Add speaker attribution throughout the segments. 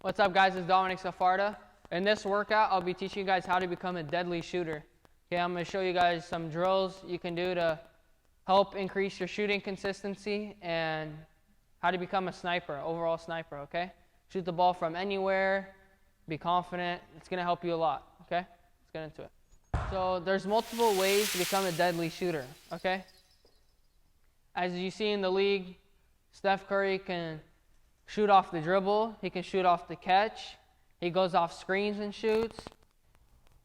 Speaker 1: What's up, guys? It's Domanic.Safarta. In this workout, I'll be teaching you guys how to become a deadly shooter. Okay, I'm going to show you guys some drills you can do to help increase your shooting consistency and how to become a sniper, overall sniper, okay? Shoot the ball from anywhere, be confident. It's going to help you a lot, okay? Let's get into it. So there's multiple ways to become a deadly shooter, okay? As you see in the league, Steph Curry can shoot off the dribble. He can shoot off the catch. He goes off screens and shoots.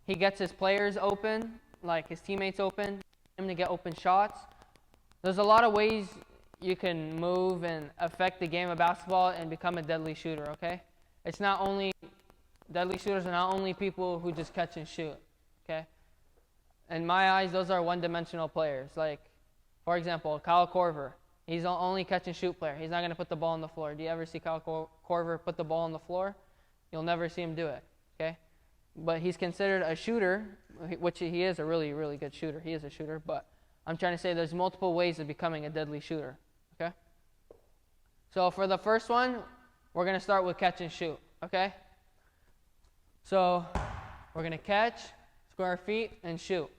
Speaker 1: He gets his players open, like his teammates open, him to get open shots. There's a lot of ways you can move and affect the game of basketball and become a deadly shooter, okay? It's not only, deadly shooters are not only people who just catch and shoot, okay? In my eyes, those are one-dimensional players. Like, for example, Kyle Korver. He's the only catch and shoot player. He's not going to put the ball on the floor. Do you ever see Kyle Korver put the ball on the floor? You'll never see him do it, okay? But he's considered a shooter, which he is a really, really good shooter. He is a shooter, but I'm trying to say there's multiple ways of becoming a deadly shooter, okay? So for the first one, we're going to start with catch and shoot, okay? So we're going to catch, square our feet, and shoot.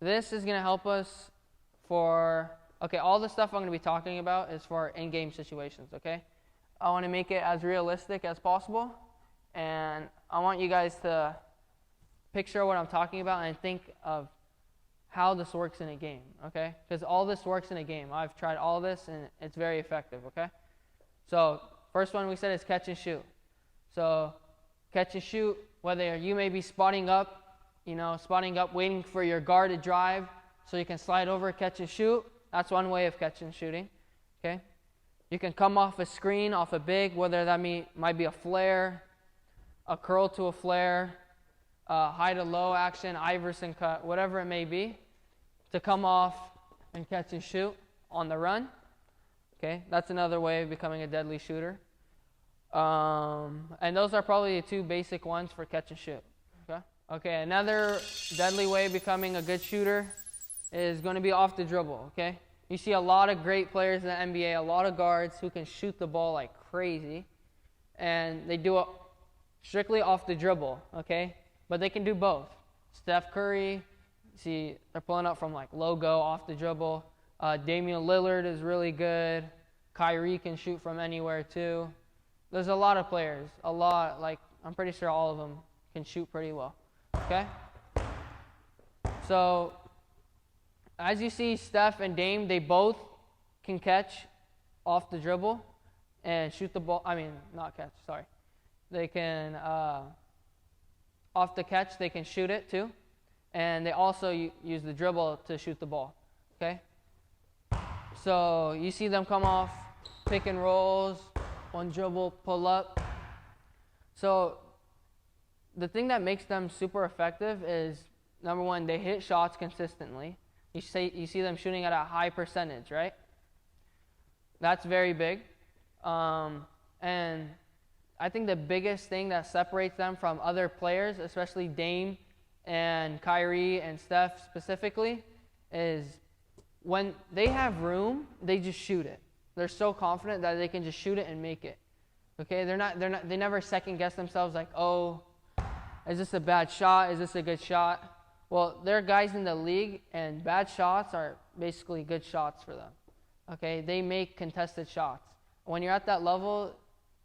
Speaker 1: This is going to help us for, okay, all the stuff I'm going to be talking about is for in-game situations, okay? I want to make it as realistic as possible, and I want you guys to picture what I'm talking about and think of how this works in a game, okay? Because all this works in a game. I've tried all this, and it's very effective, okay? So first one we said is catch and shoot. So catch and shoot, whether you may be spotting up, waiting for your guard to drive so you can slide over, catch and shoot. That's one way of catch and shooting, okay? You can come off a screen, off a big, whether that might be a flare, a curl to a flare, high to low action, Iverson cut, whatever it may be, to come off and catch and shoot on the run, okay? That's another way of becoming a deadly shooter. And those are probably the two basic ones for catch and shoot, okay? Okay, another deadly way of becoming a good shooter is going to be off the dribble, okay? You see a lot of great players in the NBA, a lot of guards who can shoot the ball like crazy, and they do it strictly off the dribble, okay? But they can do both. Steph Curry, see, they're pulling up from like logo off the dribble. Damian Lillard is really good. Kyrie can shoot from anywhere too. There's a lot of players, like I'm pretty sure all of them can shoot pretty well, okay? So as you see, Steph and Dame, they both can catch off the dribble and shoot the ball. Not catch, sorry. They can, off the catch, they can shoot it too. And they also use the dribble to shoot the ball, okay? So you see them come off, pick and rolls, one dribble, pull up. So the thing that makes them super effective is, number one, they hit shots consistently. You see them shooting at a high percentage, right? That's very big. And I think the biggest thing that separates them from other players, especially Dame and Kyrie and Steph specifically, is when they have room, they just shoot it. They're so confident that they can just shoot it and make it. Okay? They never second guess themselves like, oh, is this a bad shot? Is this a good shot? Well, there are guys in the league, and bad shots are basically good shots for them. Okay? They make contested shots. When you're at that level,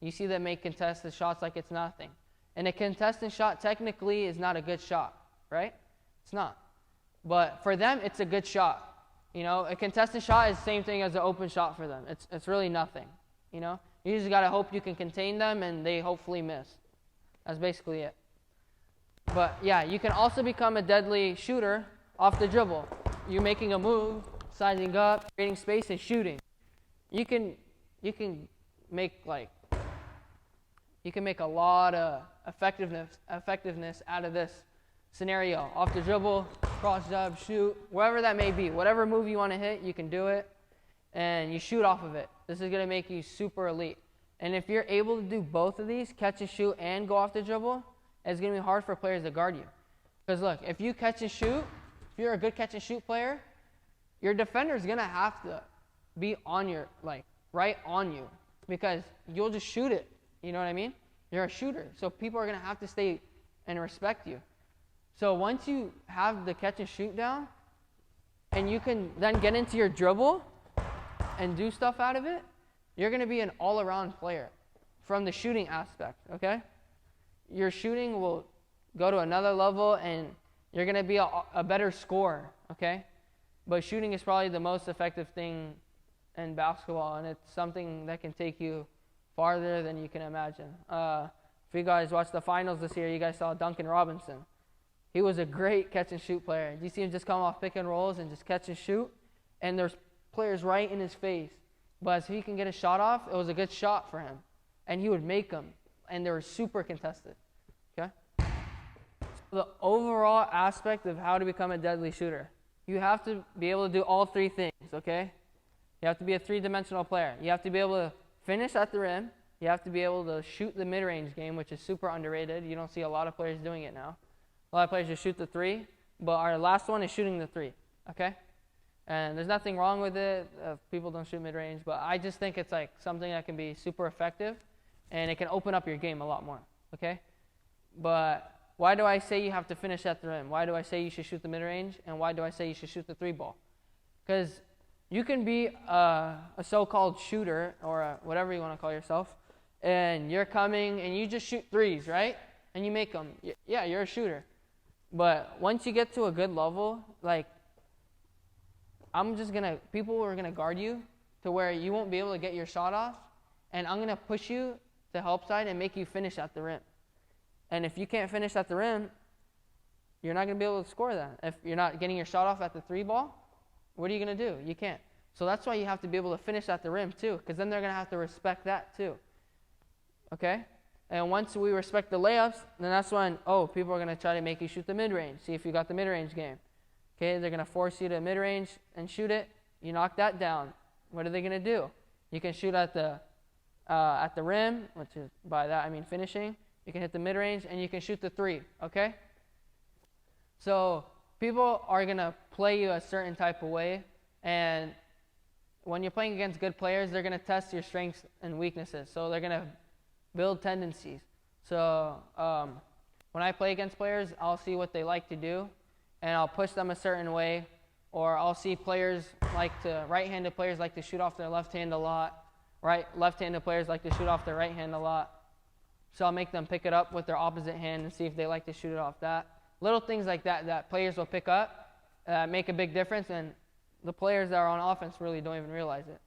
Speaker 1: you see them make contested shots like it's nothing. And a contested shot technically is not a good shot, right? It's not. But for them, it's a good shot. You know, a contested shot is the same thing as an open shot for them. It's really nothing, you know? You just got to hope you can contain them, and they hopefully miss. That's basically it. But yeah, you can also become a deadly shooter off the dribble. You're making a move, sizing up, creating space, and shooting. You can make a lot of effectiveness out of this scenario. Off the dribble, cross jab, shoot, wherever that may be. Whatever move you want to hit, you can do it, and you shoot off of it. This is going to make you super elite. And if you're able to do both of these, catch and shoot and go off the dribble, it's going to be hard for players to guard you. Because look, if you catch and shoot, if you're a good catch and shoot player, your defender is going to have to be on your, right on you, because you'll just shoot it. You know what I mean? You're a shooter. So people are going to have to stay and respect you. So once you have the catch and shoot down, and you can then get into your dribble and do stuff out of it, you're going to be an all-around player from the shooting aspect, okay? Your shooting will go to another level, and you're going to be a better scorer, okay? But shooting is probably the most effective thing in basketball, and it's something that can take you farther than you can imagine. If you guys watched the finals this year, you guys saw Duncan Robinson. He was a great catch and shoot player. Did you see him just come off pick and rolls and just catch and shoot? And there's players right in his face. But if he can get a shot off, it was a good shot for him. And he would make them. And they were super contested. Okay? So the overall aspect of how to become a deadly shooter, you have to be able to do all three things, okay? You have to be a three-dimensional player. You have to be able to finish at the rim. You have to be able to shoot the mid-range game, which is super underrated. You don't see a lot of players doing it now. A lot of players just shoot the three, but our last one is shooting the three, okay? And there's nothing wrong with it if people don't shoot mid-range, but I just think it's like something that can be super effective, and it can open up your game a lot more, okay? But why do I say you have to finish at the rim? Why do I say you should shoot the mid-range? And why do I say you should shoot the three ball? Because you can be a so-called shooter, or whatever you want to call yourself, and you're coming and you just shoot threes, right? And you make them. Yeah, you're a shooter. But once you get to a good level, like, people are going to guard you to where you won't be able to get your shot off, and I'm going to push you to help side and make you finish at the rim. And if you can't finish at the rim, you're not going to be able to score that. If you're not getting your shot off at the three ball, what are you going to do? You can't. So that's why you have to be able to finish at the rim too, because then they're going to have to respect that too. Okay? And once we respect the layups, then that's when, people are going to try to make you shoot the mid-range. See if you got the mid-range game. Okay, they're going to force you to mid-range and shoot it. You knock that down. What are they going to do? You can shoot at the rim, which is, by that I mean finishing. You can hit the mid-range, and you can shoot the three, okay? So people are going to play you a certain type of way, and when you're playing against good players, they're going to test your strengths and weaknesses. So they're going to build tendencies. So when I play against players, I'll see what they like to do, and I'll push them a certain way, or I'll see right-handed players like to shoot off their left hand a lot, left-handed players like to shoot off their right hand a lot. So I'll make them pick it up with their opposite hand and see if they like to shoot it off that. Little things like that players will pick up, make a big difference, and the players that are on offense really don't even realize it.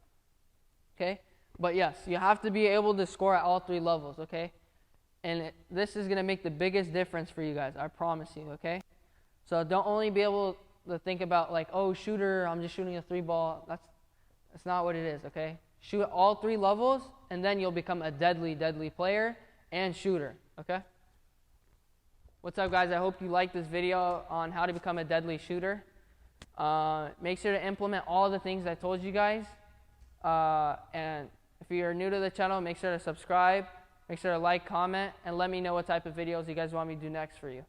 Speaker 1: Okay? But yes, you have to be able to score at all three levels, okay? And this is going to make the biggest difference for you guys, I promise you, okay? So don't only be able to think about like, shooter, I'm just shooting a three ball. That's not what it is, okay? Shoot at all three levels, and then you'll become a deadly, deadly player and shooter, okay? What's up, guys? I hope you liked this video on how to become a deadly shooter. Make sure to implement all the things I told you guys. And if you're new to the channel, make sure to subscribe, make sure to like, comment, and let me know what type of videos you guys want me to do next for you.